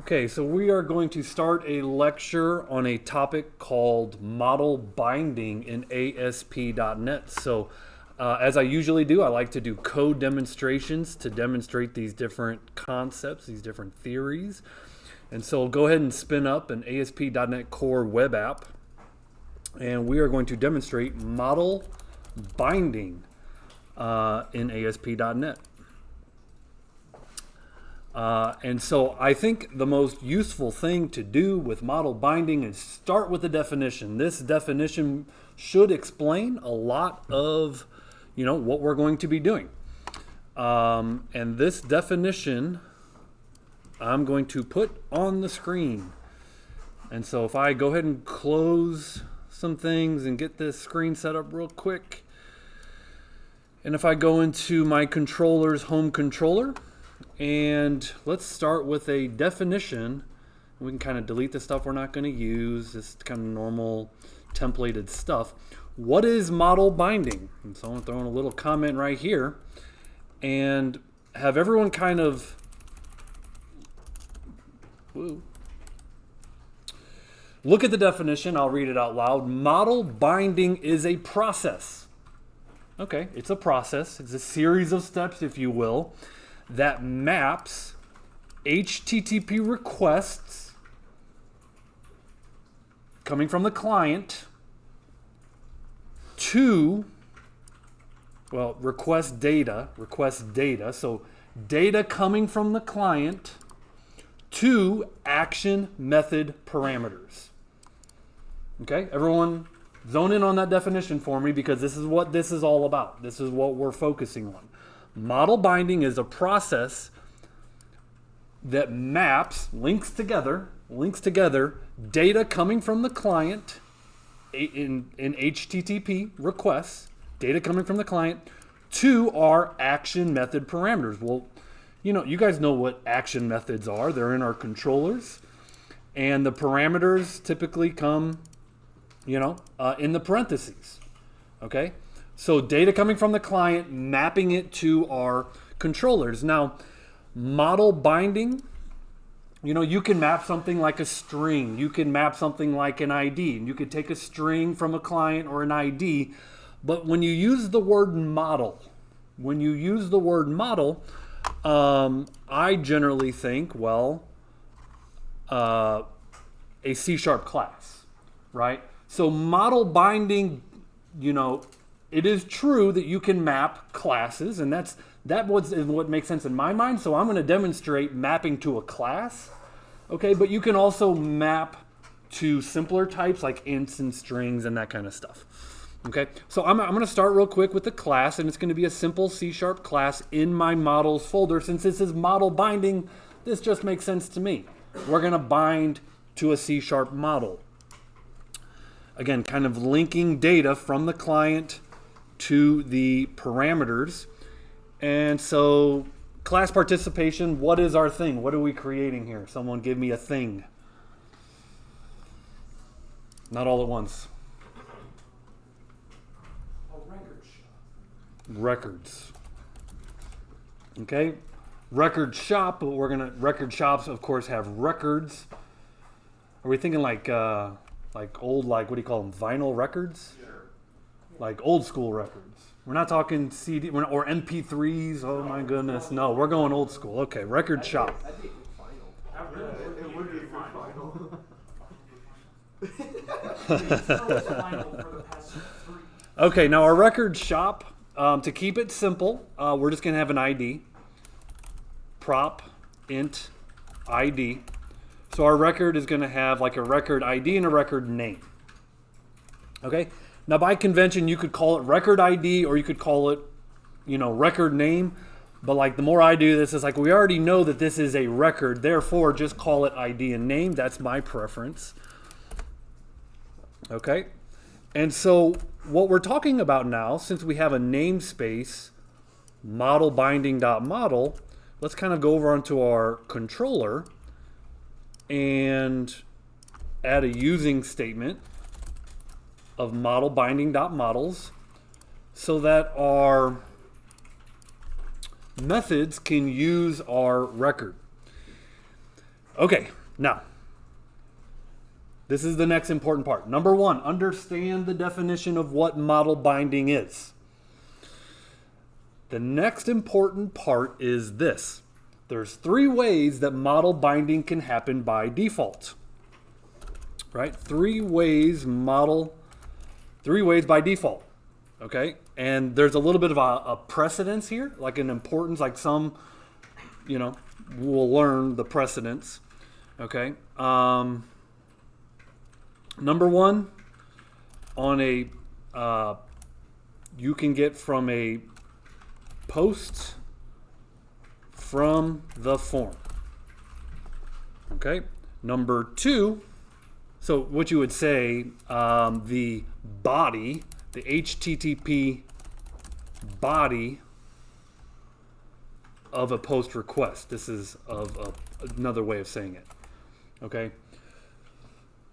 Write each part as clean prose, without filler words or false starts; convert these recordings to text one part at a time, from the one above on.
Okay, so we are going to start a lecture on a topic called model binding in ASP.NET. So as I usually do, I like to do code demonstrations to demonstrate these different concepts, these different theories. And so go ahead and spin up an ASP.NET Core web app. And we are going to demonstrate model binding in ASP.NET. And so I think the most useful thing to do with model binding is start with a definition. This definition should explain a lot of, what we're going to be doing. And this definition I'm going to put on the screen. And so if I go ahead and close some things and get this screen set up real quick. And if I go into my controller's home controller, and let's start with a definition. We can kind of delete the stuff we're not going to use, this kind of normal templated stuff. What is model binding? And so I'm going to throw in a little comment right here and have everyone kind of look at the definition. I'll read it out loud. Model binding is a process. Okay, it's a process. It's a series of steps, if you will, that maps HTTP requests coming from the client to, request data. So data coming from the client to action method parameters. Okay, everyone zone in on that definition for me, because this is what this is all about. This is what we're focusing on. Model binding is a process that maps, links together data coming from the client in HTTP requests, data coming from the client to our action method parameters. Well, you guys know what action methods are. They're in our controllers, and the parameters typically come, in the parentheses. Okay? So data coming from the client, mapping it to our controllers. Now, model binding, you can map something like a string. You can map something like an ID. And you could take a string from a client or an ID. But when you use the word model, I generally think, a C# class, right? So model binding, it is true that you can map classes, and that what makes sense in my mind. So I'm going to demonstrate mapping to a class, okay? But you can also map to simpler types like ints and strings and that kind of stuff, okay? So I'm going to start real quick with the class, and it's going to be a simple C# class in my models folder. Since this is model binding, this just makes sense to me. We're going to bind to a C# model. Again, kind of linking data from the client to the parameters. And so class participation, what is our thing? What are we creating here? Someone give me a thing. Not all at once. A record shop. Records. Okay. Record shop, but record shops of course have records. Are we thinking like old, what do you call them? Vinyl records? Sure. Like old school records. We're not talking CD or MP3s. Oh my goodness. No, we're going old school. Okay, record shop. That'd be a good final. It would be a good final. Okay, now our record shop, to keep it simple, we're just going to have an ID. Prop int ID. So our record is going to have like a record ID and a record name. Okay? Now by convention, you could call it record ID or you could call it, record name. But the more I do this, it's like we already know that this is a record. Therefore, just call it ID and name. That's my preference. Okay? And so what we're talking about now, since we have a namespace, model binding.model, let's kind of go over onto our controller and add a using statement of model binding.models so that our methods can use our record. Okay, now, this is the next important part. Number one, understand the definition of what model binding is. The next important part is this. There's 3 ways that model binding can happen by default. Right? 3 ways by default. Okay? And there's a little bit of a precedence here, like an importance, like some, we'll learn the precedence. Okay? Number one, on you can get from a post from the form. Okay. Number 2, so what you would say, the body, the HTTP body of a post request. This is another way of saying it. Okay.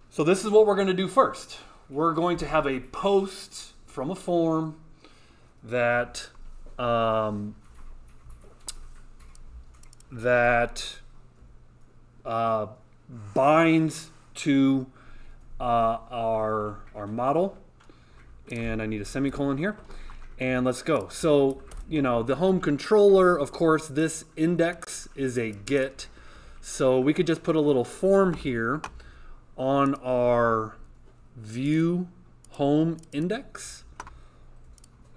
So this is what we're going to do first. We're going to have a post from a form that binds to our model, and I need a semicolon here, and let's go. So the home controller, of course, this index is a get, so we could just put a little form here on our view home index.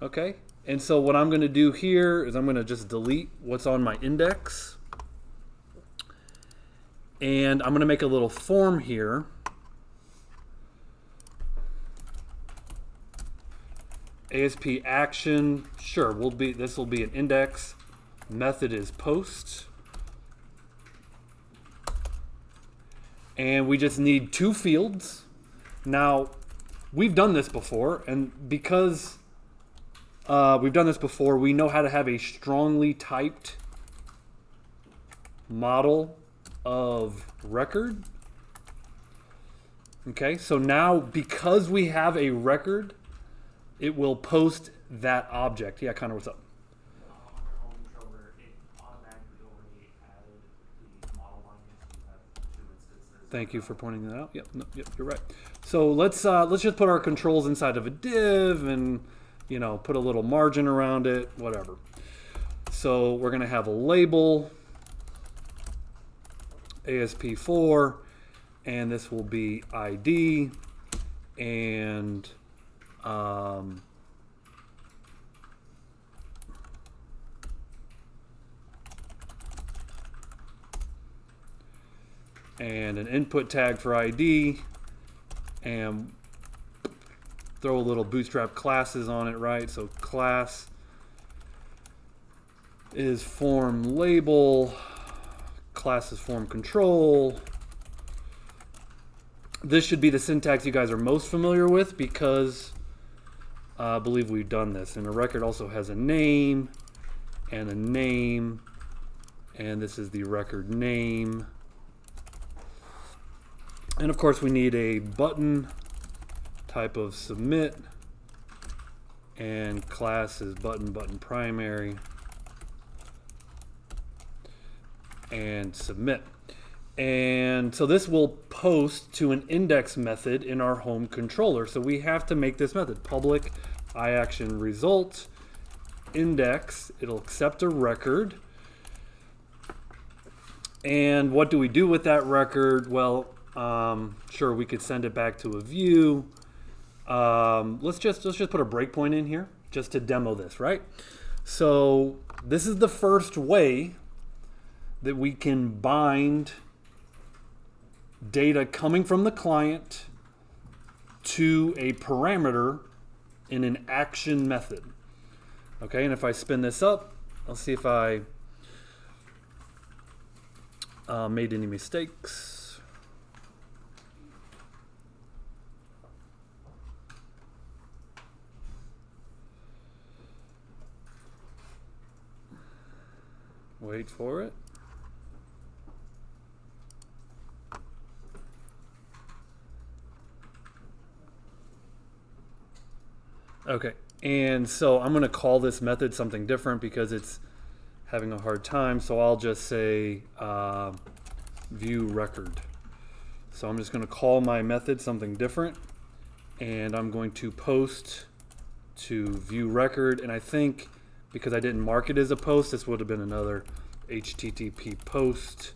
Okay, and so what I'm going to do here is I'm going to just delete what's on my index, and I'm going to make a little form here. ASP action, sure, this will be an index. Method is post. And we just need 2 fields. Now, we've done this before, and because we've done this before, we know how to have a strongly typed model of record. Okay, so now because we have a record, it will post that object. Yeah, Connor, what's up? On your home controller, it automatically already added the model binding, so you have 2 instances. Thank you for pointing that out. Yep, you're right. So let's just put our controls inside of a div and put a little margin around it, whatever. So we're going to have a label ASP4, and this will be ID, and and an input tag for ID, and throw a little bootstrap classes on it, right? So class is form label, class is form control. This should be the syntax you guys are most familiar with because I believe we've done this. And a record also has a name, and this is the record name. And of course we need a button, type of submit, and class is button primary, and submit. And so this will post to an index method in our home controller. So we have to make this method public iActionResult index. It'll accept a record. And what do we do with that record? Well, sure, we could send it back to a view. Let's just put a breakpoint in here just to demo this, right? So this is the first way that we can bind data coming from the client to a parameter in an action method. Okay, and if I spin this up, I'll see if I made any mistakes. Wait for it. Okay, and so I'm going to call this method something different because it's having a hard time. So I'll just say view record. So I'm just going to call my method something different, and I'm going to post to view record. And I think because I didn't mark it as a post, this would have been another HTTP post.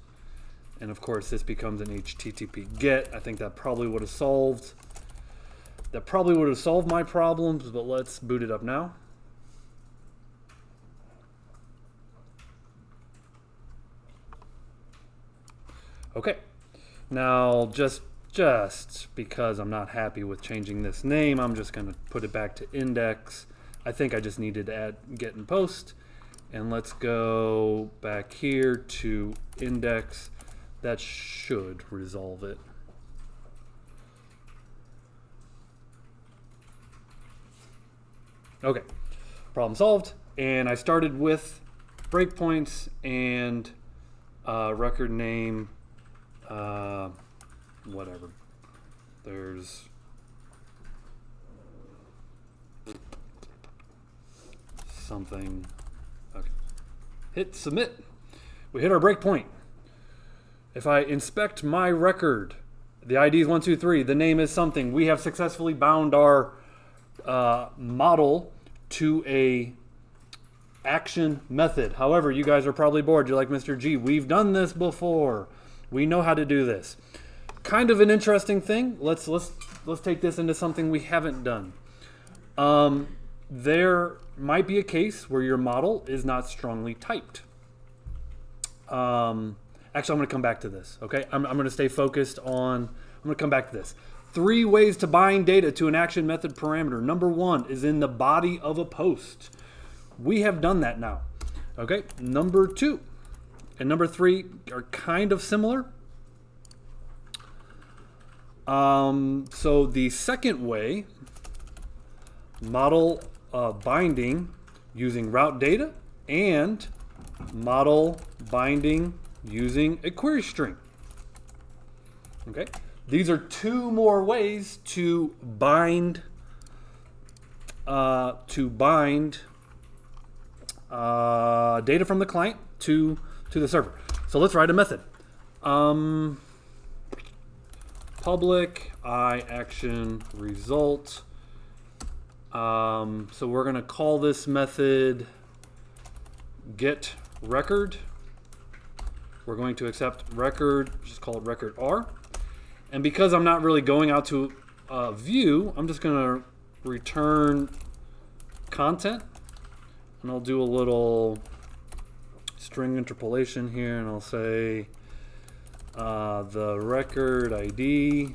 And of course, this becomes an HTTP get. I think that probably would have solved my problems, but let's boot it up now. Okay, now just because I'm not happy with changing this name, I'm just going to put it back to index. I think I just needed to add get and post. And let's go back here to index. That should resolve it. Okay, problem solved. And I started with breakpoints and record name, whatever. There's something. Okay. Hit submit. We hit our breakpoint. If I inspect my record, the ID is 123, the name is something. We have successfully bound our model to a action method. However, you guys are probably bored. You're like, Mr. G, we've done this before. We know how to do this. Kind of an interesting thing. Let's take this into something we haven't done. There might be a case where your model is not strongly typed. Actually, I'm going to come back to this. Okay, I'm going to stay focused on. I'm going to come back to this. 3 ways to bind data to an action method parameter. Number 1 is in the body of a post. We have done that now. Okay, number 2 and number 3 are kind of similar. So the second way, model binding using route data and model binding using a query string. Okay, these are 2 more ways to bind data from the client to the server. So let's write a method. Public I action result. So we're going to call this method get record. We're going to accept record, just call it record R. And because I'm not really going out to view, I'm just going to return content. And I'll do a little string interpolation here, and I'll say the record ID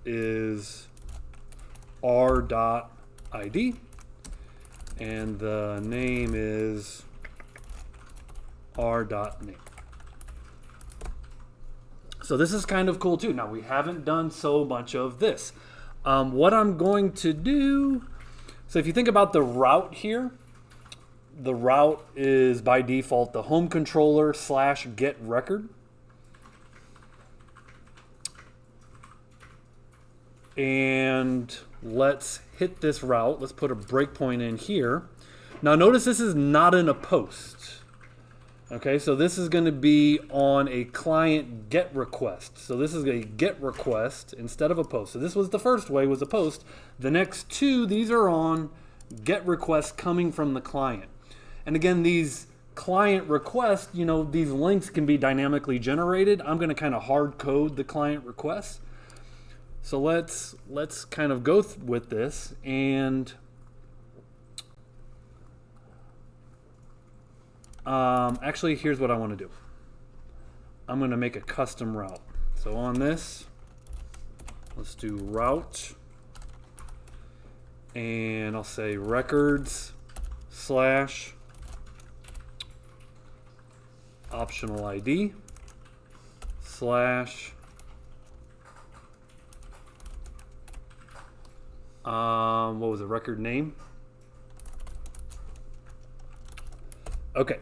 is r.id, and the name is r.name. So this is kind of cool too. Now we haven't done so much of this. What I'm going to do, so if you think about the route here, the route is by default the home controller / get record. And let's hit this route. Let's put a breakpoint in here. Now notice this is not in a post. Okay, so this is going to be on a client get request. So this is a get request instead of a post. So this was the first way, was a post. The next 2, these are on get requests coming from the client. And again, these client requests, you know, these links can be dynamically generated. I'm going to kind of hard code the client requests. So let's kind of go with this, and actually, here's what I want to do. I'm going to make a custom route. So on this, let's do route, and I'll say records / optional ID / what was the record name? Okay.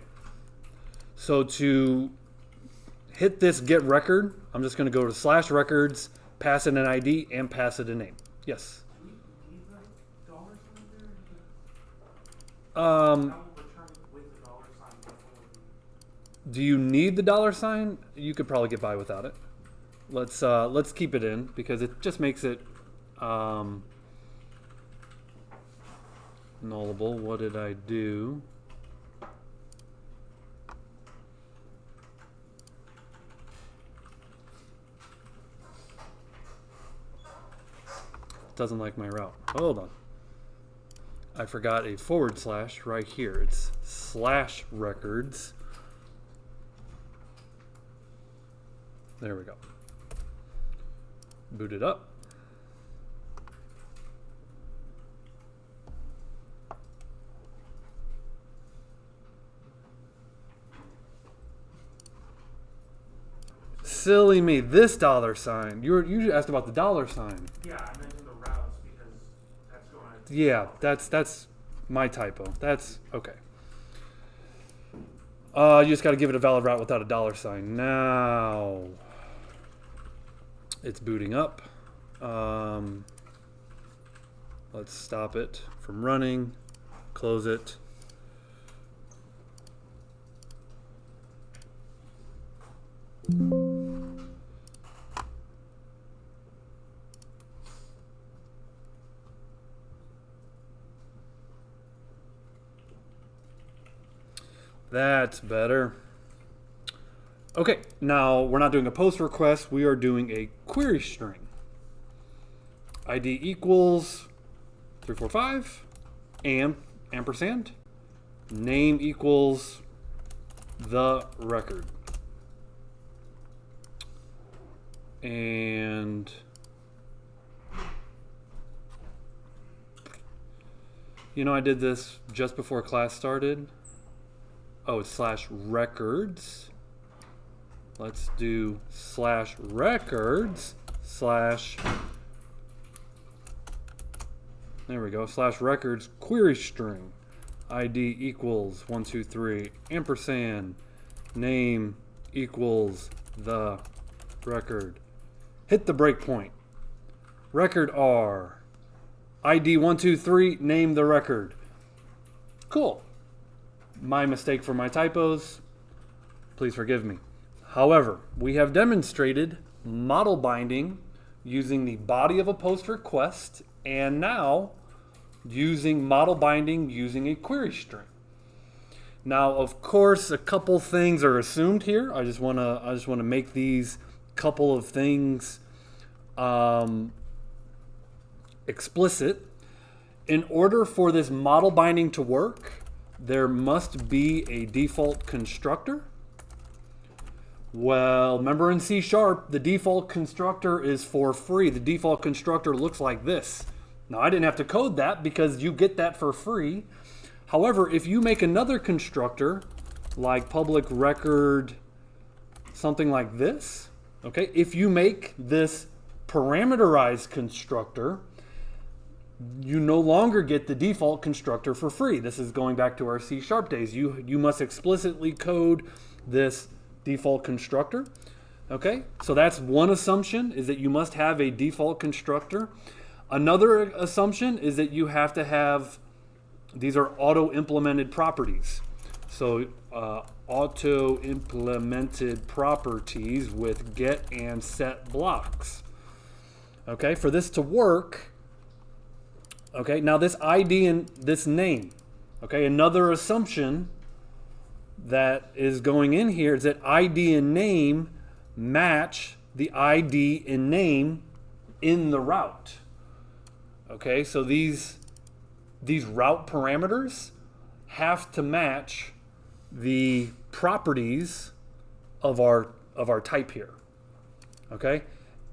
So to hit this get record, I'm just going to go to /records, pass it an ID, and pass it a name. Yes. Can you leave the dollar sign there? Um, That will return with the dollar sign before Do you need the dollar sign? You could probably get by without it. Let's keep it in because it just makes it nullable. What did I do? Doesn't like my route. Hold on. I forgot a forward slash right here. It's slash records. There we go. Boot it up. Silly me. This dollar sign. You asked about the dollar sign. Yeah, I mentioned the routes because that's going to. Yeah, that's my typo. That's okay. You just got to give it a valid route without a dollar sign. Now it's booting up. Let's stop it from running. Close it. That's better. Okay, now we're not doing a post request. We are doing a query string. ID equals 345 ampersand. Name equals the record. And you know, I did this just before class started. Oh, it's slash records. Let's do slash records slash, there we go, slash records query string. ID equals 123 ampersand. Name equals the record. Hit the breakpoint. Record R. ID 123, name the record. Cool. My mistake for my typos. Please forgive me. However, we have demonstrated model binding using the body of a post request and now using model binding using a query string. Now, of course, a couple things are assumed here. I just want to make these couple of things explicit. In order for this model binding to work, there must be a default constructor. Well, remember in C#, the default constructor is for free. The default constructor looks like this. Now, I didn't have to code that because you get that for free. However, if you make another constructor, like public record, something like this, okay, if you make this parameterized constructor, you no longer get the default constructor for free. This is going back to our C# days. You must explicitly code this default constructor. Okay, so that's one assumption, is that you must have a default constructor. Another assumption is that you have to have, these are auto-implemented properties. So auto-implemented properties with get and set blocks. Okay, for this to work, okay, now this ID and this name, okay, another assumption that is going in here is that ID and name match the ID and name in the route. Okay, so these route parameters have to match the properties of our type here. Okay,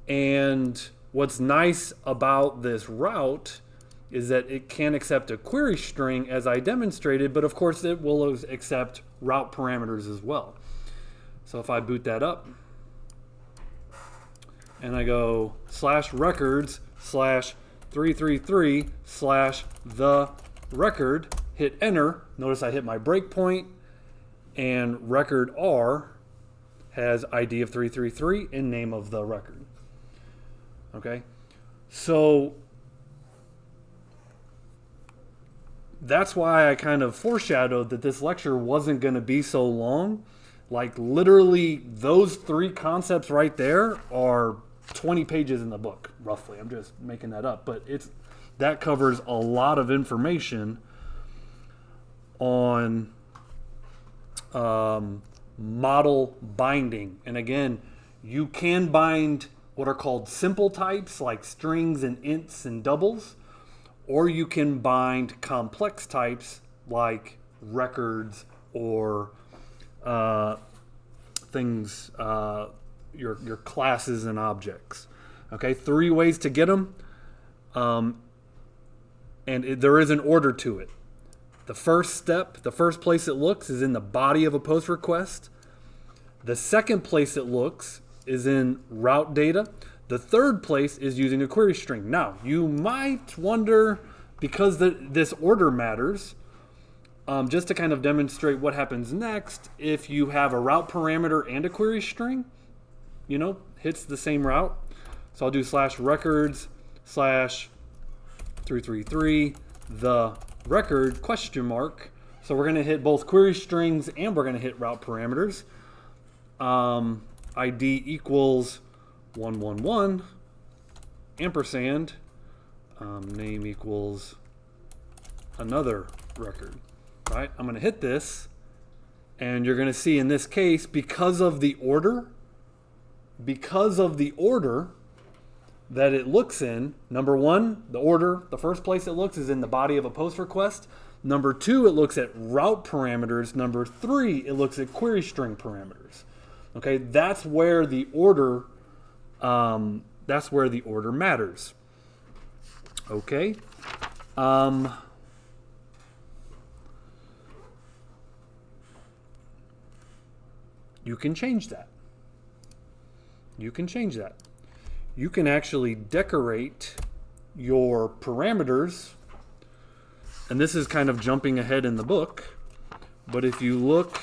and what's nice about this route is that it can accept a query string as I demonstrated, but of course it will accept route parameters as well. So if I boot that up and I go slash records slash 333 slash the record, hit enter, notice I hit my breakpoint and record R has ID of 333 and name of the record. Okay, so that's why I kind of foreshadowed that this lecture wasn't going to be so long. Like literally those three concepts right there are 20 pages in the book, roughly. I'm just making that up, but that covers a lot of information on model binding. And again, you can bind what are called simple types like strings and ints and doubles, or you can bind complex types like records or things, your classes and objects. Okay, 3 ways to get them, there is an order to it. The first step, the first place it looks is in the body of a post request. The second place it looks is in route data. The third place is using a query string. Now, you might wonder, because this order matters, just to kind of demonstrate what happens next, if you have a route parameter and a query string, hits the same route. So I'll do /records /333 the record ? So we're going to hit both query strings and we're going to hit route parameters. ID equals 111 ampersand name equals another record. Right? I'm going to hit this, and you're going to see in this case, because of the order that it looks in, number one, the first place it looks is in the body of a post request. Number two, it looks at route parameters. Number three, it looks at query string parameters. Okay, that's where the order matters. Okay. You can change that. You can actually decorate your parameters, and this is kind of jumping ahead in the book, but if you look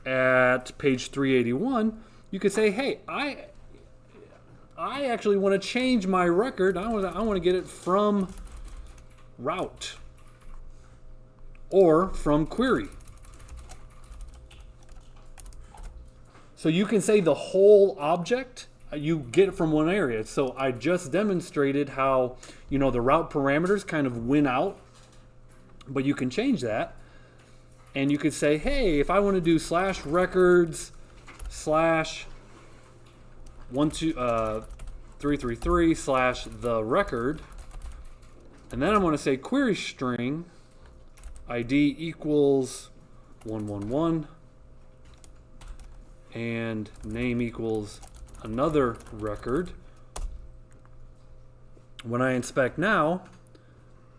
at page 381, you could say, hey, I actually want to change my record. I want to get it from route or from query. So you can say the whole object you get it from one area. So I just demonstrated how, the route parameters kind of win out, but you can change that. And you could say, hey, if I want to do /records /333 the record, and then I'm going to say query string ID equals 111 and name equals another record. When I inspect now,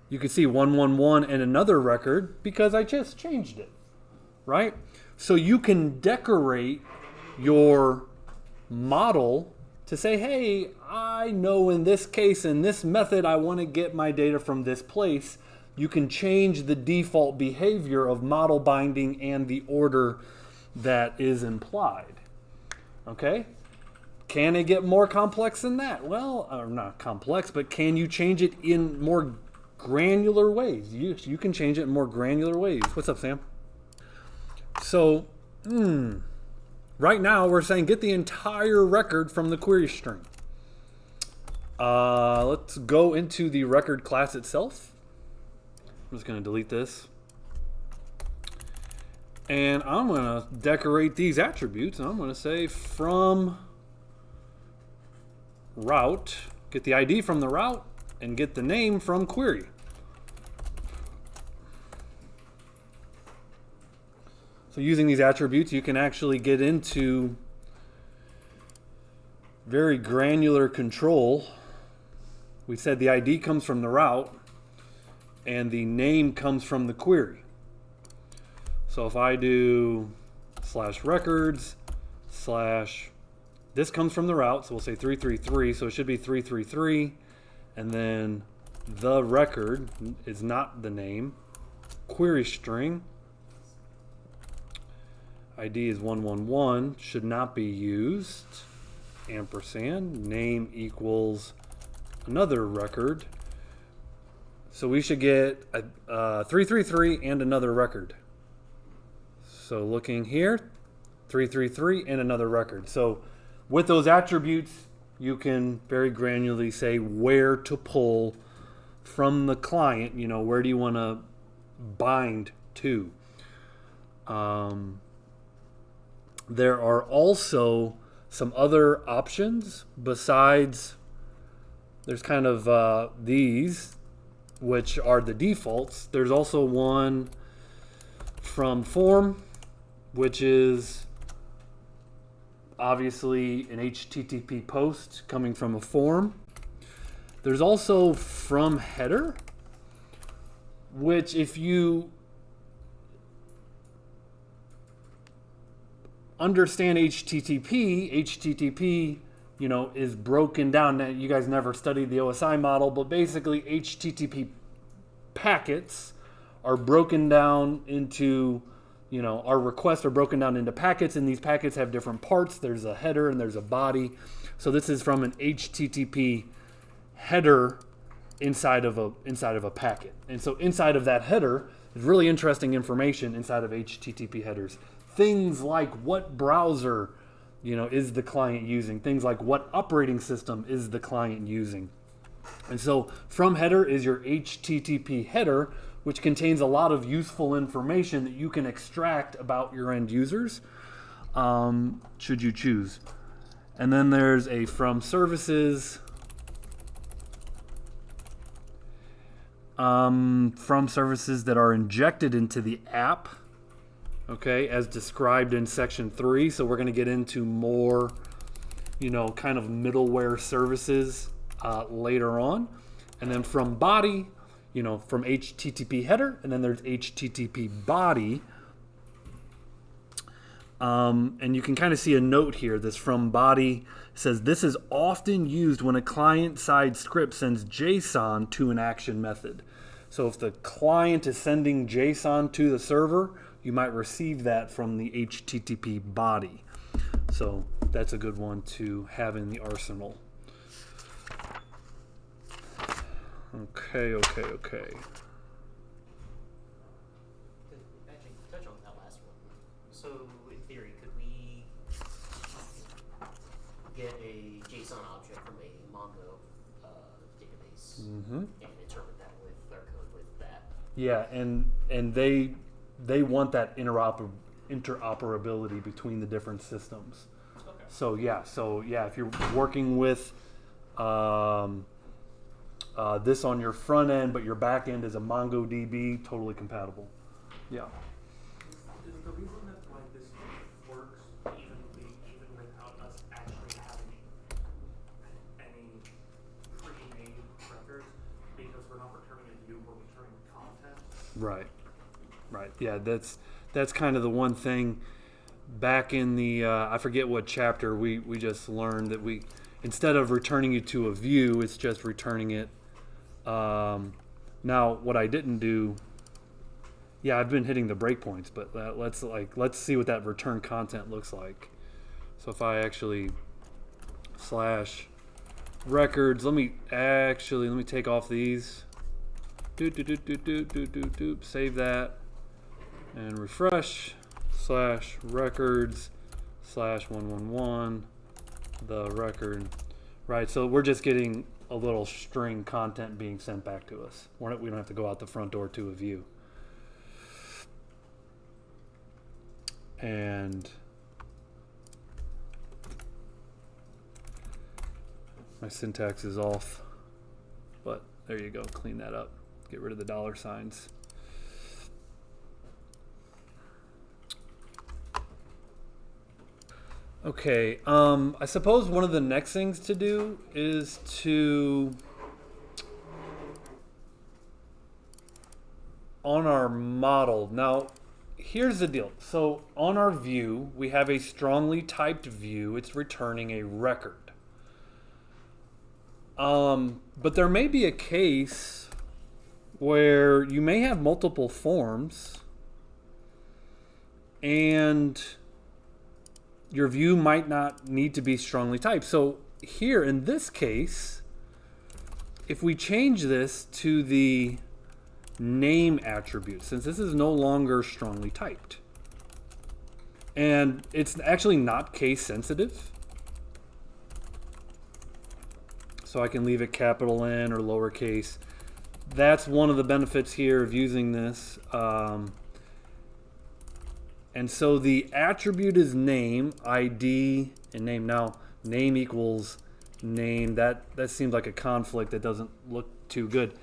you can see 111 and another record because I just changed it, right? So you can decorate your model to say, hey, I know in this case, in this method, I want to get my data from this place. You can change the default behavior of model binding and the order that is implied. Okay? Can it get more complex than that? Well, not complex, but can you change it in more granular ways? You can change it in more granular ways. What's up, Sam? So, right now we're saying get the entire record from the query string. Let's go into the record class itself. I'm just going to delete this. And I'm going to decorate these attributes. And I'm going to say from route, get the ID from the route, and get the name from query. So using these attributes, you can actually get into very granular control. We said the ID comes from the route, and the name comes from the query. So if I do /records / this comes from the route, so we'll say 333, so it should be 333, and then the record is not the name. Query string ID is 111, should not be used. Ampersand name equals another record. So we should get a 333 and another record. So looking here, 333, and another record. So with those attributes, you can very granularly say where to pull from the client. You know, where do you want to bind to? There are also some other options besides, there's kind of these, which are the defaults. There's also one from form, which is obviously an HTTP post coming from a form. There's also from header, which if you understand HTTP, you know, is broken down. Now, you guys never studied the OSI model, but basically HTTP packets are broken down into, you know, our requests are broken down into packets, and these packets have different parts. There's a header and there's a body. So this is from an HTTP header inside of a packet. And so inside of that header is really interesting information inside of HTTP headers. Things like what browser, you know, is the client using? Things like what operating system is the client using? And so from header is your HTTP header, which contains a lot of useful information that you can extract about your end users, should you choose. And then there's a from services, from services that are injected into the app, okay, as described in section 3. So we're going to get into more, you know, kind of middleware services later on. And then from body, you know, from HTTP header, and then there's HTTP body. And you can kind of see a note here. This from body says this is often used when a client-side script sends JSON to an action method. So if the client is sending JSON to the server, you might receive that from the HTTP body. So that's a good one to have in the arsenal. Okay. Actually, touch on that last one. So, in theory, could we get a JSON object from a Mongo database and interpret that with our code with that? Yeah, and they want that interoperability between the different systems. Okay. So yeah, if you're working with this on your front end, but your back end is a MongoDB, totally compatible. Yeah. Is the reason that like this works even without us actually having any pre-made records, because we're not returning a view, we're returning content? Right. Yeah, that's kind of the one thing. Back in the I forget what chapter, we just learned that we, instead of returning you to a view, it's just returning it. Now what I didn't do, yeah, I've been hitting the breakpoints, but let's see what that return content looks like. So if I actually /records, let me take off these. Save that and refresh /records/111 the record. Right, so we're just getting a little string content being sent back to us. We don't have to go out the front door to a view. And my syntax is off, but there you go, clean that up. Get rid of the $signs. Okay, I suppose one of the next things to do is to, on our model, now here's the deal. So on our view, we have a strongly typed view. It's returning a record. But there may be a case where you may have multiple forms and your view might not need to be strongly typed. So here in this case, if we change this to the name attribute, since this is no longer strongly typed, And it's actually not case sensitive. So I can leave it capital N or lowercase. That's one of the benefits here of using this. And so the attribute is name, ID, and name. Now, name equals name. That seems like a conflict that doesn't look too good.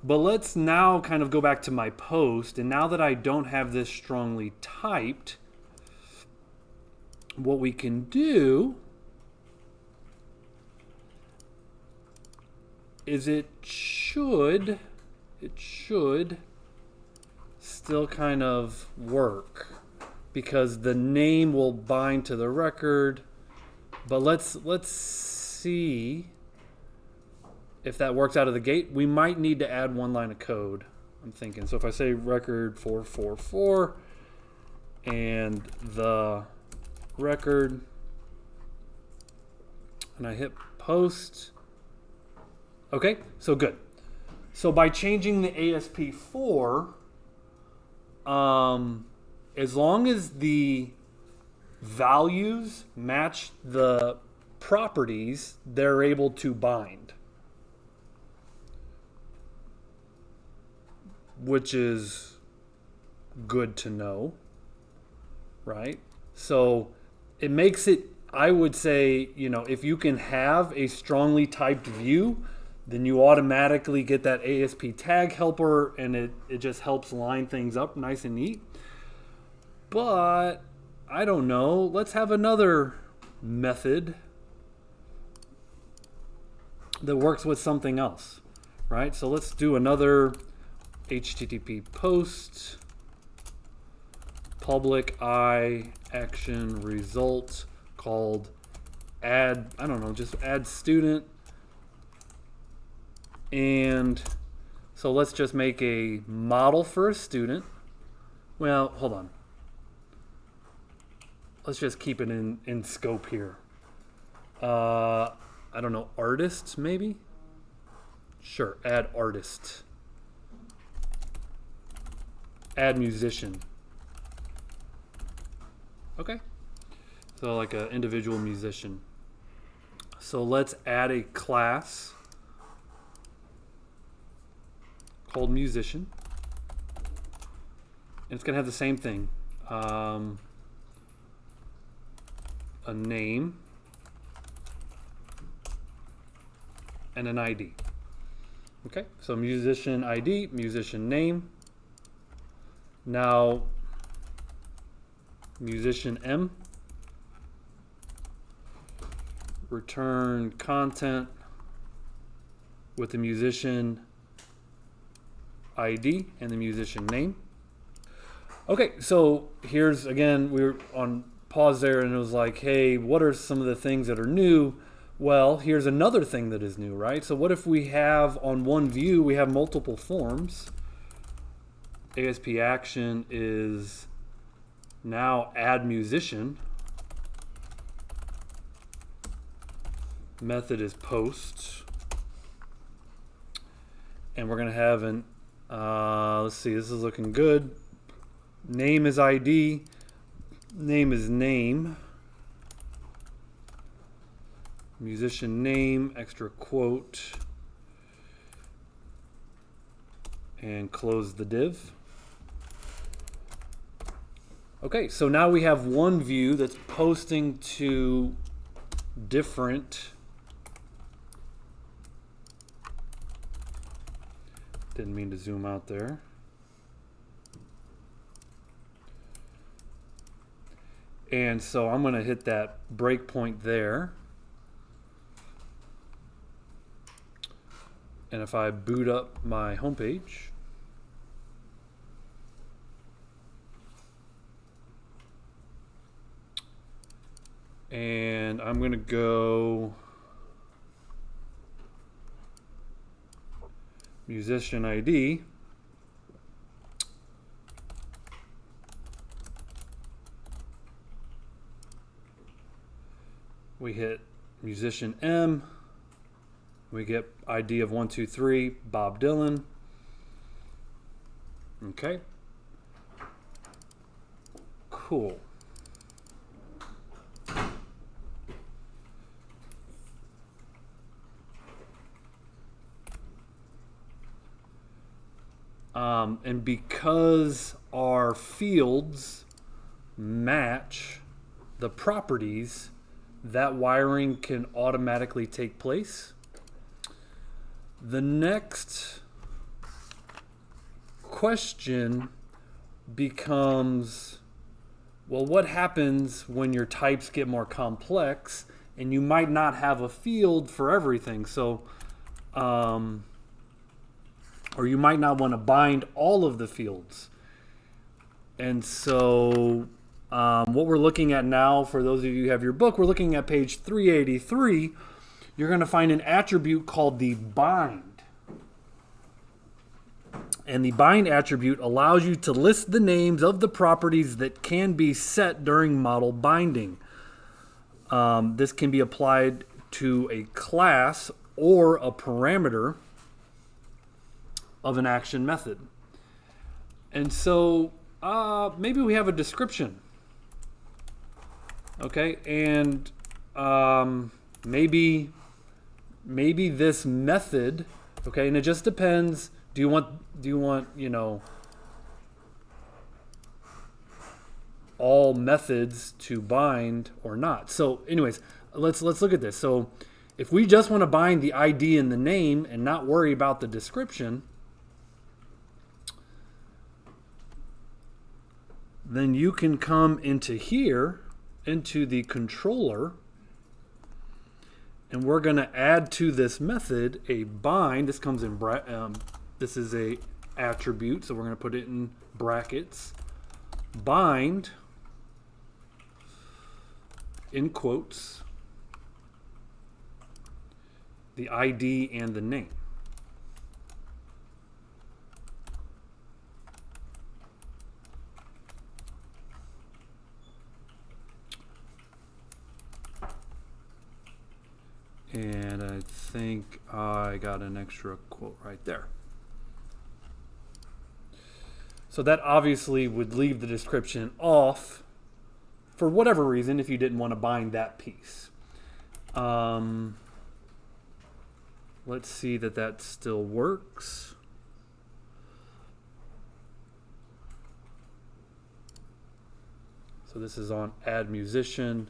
But let's now kind of go back to my post. And now that I don't have this strongly typed, what we can do is it should still kind of work because the name will bind to the record. But let's see if that works out of the gate. We might need to add one line of code, I'm thinking. So if I say record 444 and the record and I hit post. Okay, so good. So by changing the ASP4, as long as the values match the properties, they're able to bind, which is good to know, right? So it makes it, I would say, if you can have a strongly typed view, then you automatically get that ASP tag helper, and it just helps line things up nice and neat. But I don't know, let's have another method that works with something else, right? So let's do another HTTP post public I action result called add, I don't know, just add student. And so let's just make a model for a student. Well, hold on. Let's just keep it in scope here. I don't know, artist maybe? Sure, add artist. Add musician. Okay. So like an individual musician. So let's add a class called musician. And it's going to have the same thing. A name and an ID. Okay, so musician ID, musician name. Now, musician M. Return content with the musician ID and the musician name. Okay, so here's again, we were on pause there and it was like, hey, what are some of the things that are new? Well, here's another thing that is new, right? So what if we have on one view, we have multiple forms. ASP action is now add musician. Method is post. And we're gonna have an, let's see, this is looking good. Name is ID, name is name. Musician name, extra quote, and close the div. Okay, so now we have one view that's posting to different. Didn't mean to zoom out there. And so I'm going to hit that breakpoint there. And if I boot up my homepage, and I'm going to go musician ID. We hit musician M. We get ID of 123, Bob Dylan. Okay. Cool. And because our fields match the properties, that wiring can automatically take place. The next question becomes, well, what happens when your types get more complex and you might not have a field for everything? So, or you might not want to bind all of the fields. And so what we're looking at now, for those of you who have your book, we're looking at page 383. You're going to find an attribute called the bind. And the bind attribute allows you to list the names of the properties that can be set during model binding. This can be applied to a class or a parameter of an action method. And so maybe we have a description. Okay, and maybe this method, okay, and it just depends. Do you want, you know, all methods to bind or not? So anyways, let's look at this. So if we just want to bind the ID and the name and not worry about the description, then you can come into here, into the controller, and we're going to add to this method a bind. This comes in this is a attribute, so we're going to put it in brackets. Bind, in quotes, the ID and the name. And I think I got an extra quote right there. So that obviously would leave the description off for whatever reason if you didn't want to bind that piece. Let's see that still works. So this is on add musician.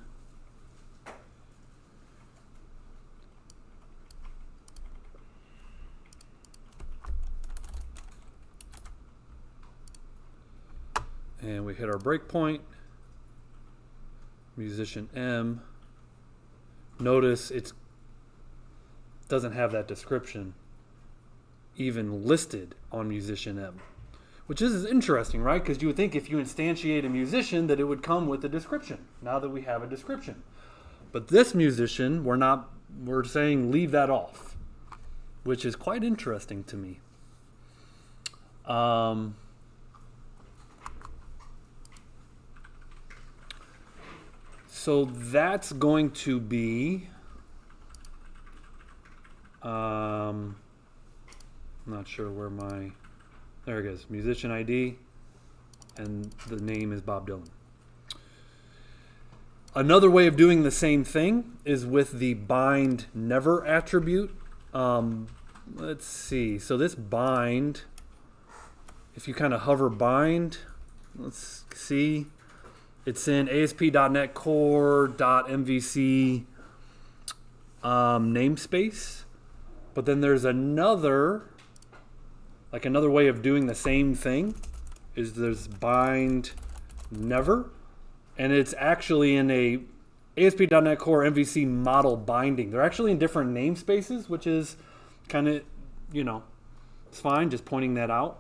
And we hit our breakpoint. Musician M. Notice it doesn't have that description even listed on musician M, which is interesting, right? Because you would think if you instantiate a musician that it would come with a description, now that we have a description. But this musician, we're saying leave that off, which is quite interesting to me. So that's going to be, I'm not sure where there it is, musician ID, and the name is Bob Dylan. Another way of doing the same thing is with the bind never attribute. Let's see, so this bind, if you kind of hover bind, let's see, it's in ASP.NET Core.MVC namespace. But then there's another way of doing the same thing is there's bind never. And it's actually in a ASP.NET Core MVC model binding. They're actually in different namespaces, which is kind of, it's fine, just pointing that out.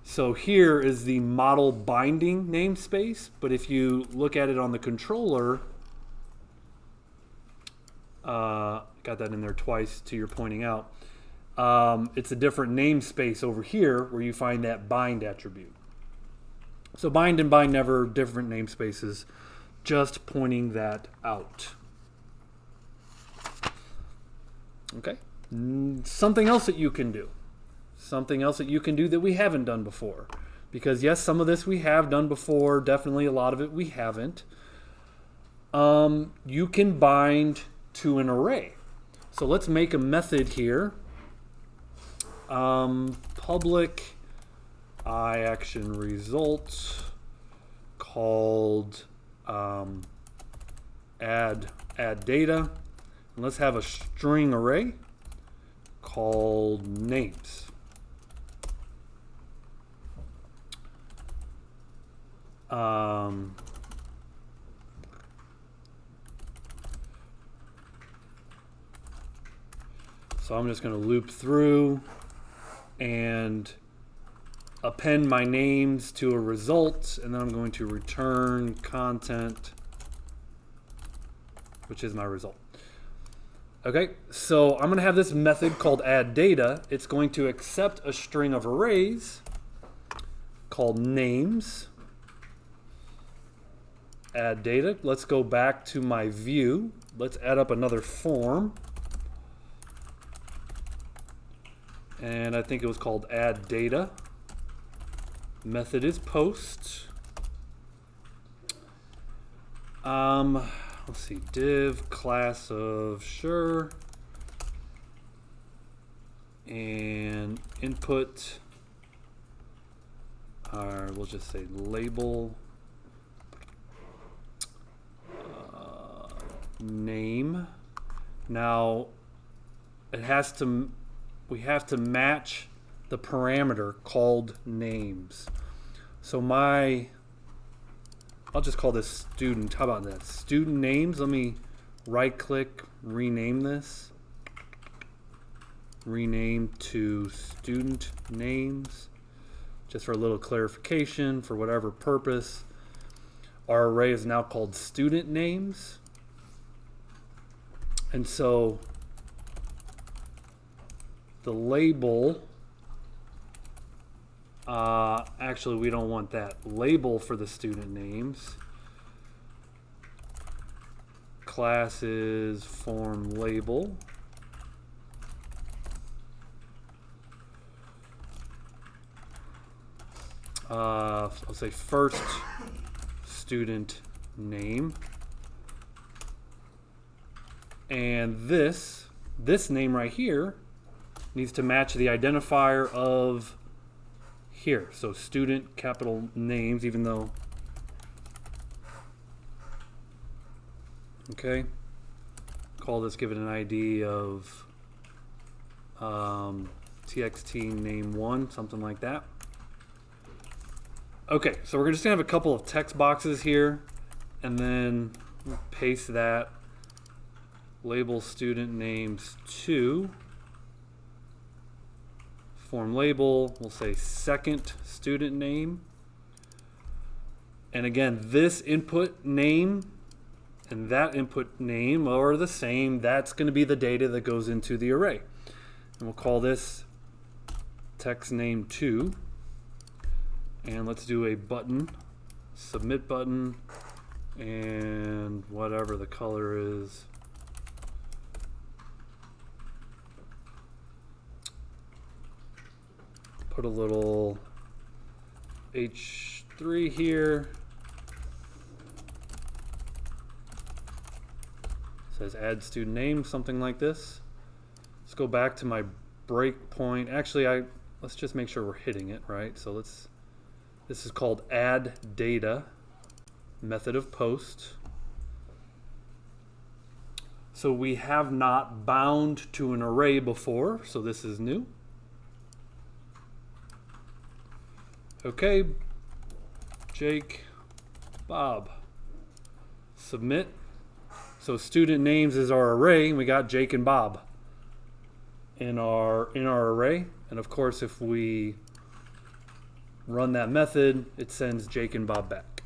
So here is the model binding namespace, but if you look at it on the controller, got that in there twice to your pointing out, it's a different namespace over here where you find that bind attribute. So bind and bind never, different namespaces, just pointing that out. Okay, something else that you can do. Something else that you can do that we haven't done before. Because yes, some of this we have done before, definitely a lot of it we haven't. You can bind to an array. So let's make a method here. Public action result called add data. And let's have a string array called names. So I'm just going to loop through and append my names to a result, and then I'm going to return content, which is my result. Okay, so I'm going to have this method called add data. It's going to accept a string of arrays called names. Add data. Let's go back to my view. Let's add up another form. And I think it was called add data. Method is post. Let's see, div class of sure, and input, or we'll just say label name. Now it has to, we have to match the parameter called names. So I'll just call this student. How about that? Student names. Let me right click, rename this. Rename to student names. Just for a little clarification, for whatever purpose. Our array is now called student names. And so the label, actually we don't want that. Label for the student names. Class is form label. I'll say first student name. And this name right here needs to match the identifier of here. So student capital names, even though, okay, call this, give it an ID of txt name 1, something like that. Okay, so we're just gonna have a couple of text boxes here, and then paste that. Label student names 2. Form label, we'll say second student name. And again, this input name and that input name are the same. That's going to be the data that goes into the array. And we'll call this text name 2. And let's do a button, submit button, and whatever the color is. Put a little H3 here. It says add student name, something like this. Let's go back to my breakpoint. Actually, let's just make sure we're hitting it, right? So this is called add data, method of post. So we have not bound to an array before, so this is new. Okay, Jake, Bob, submit. So student names is our array, and we got Jake and Bob in our array. And of course, if we run that method, it sends Jake and Bob back.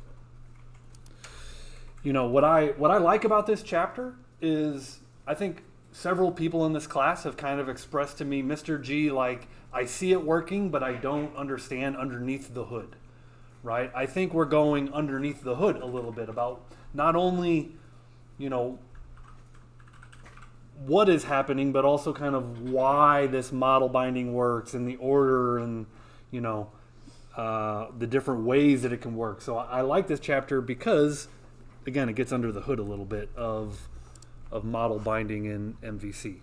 You know, what I like about this chapter is I think several people in this class have kind of expressed to me, Mr. G, like, I see it working, but I don't understand underneath the hood, right? I think we're going underneath the hood a little bit about not only, you know, what is happening, but also kind of why this model binding works and the order and, you know, the different ways that it can work. So I like this chapter because, again, it gets under the hood a little bit of model binding in MVC.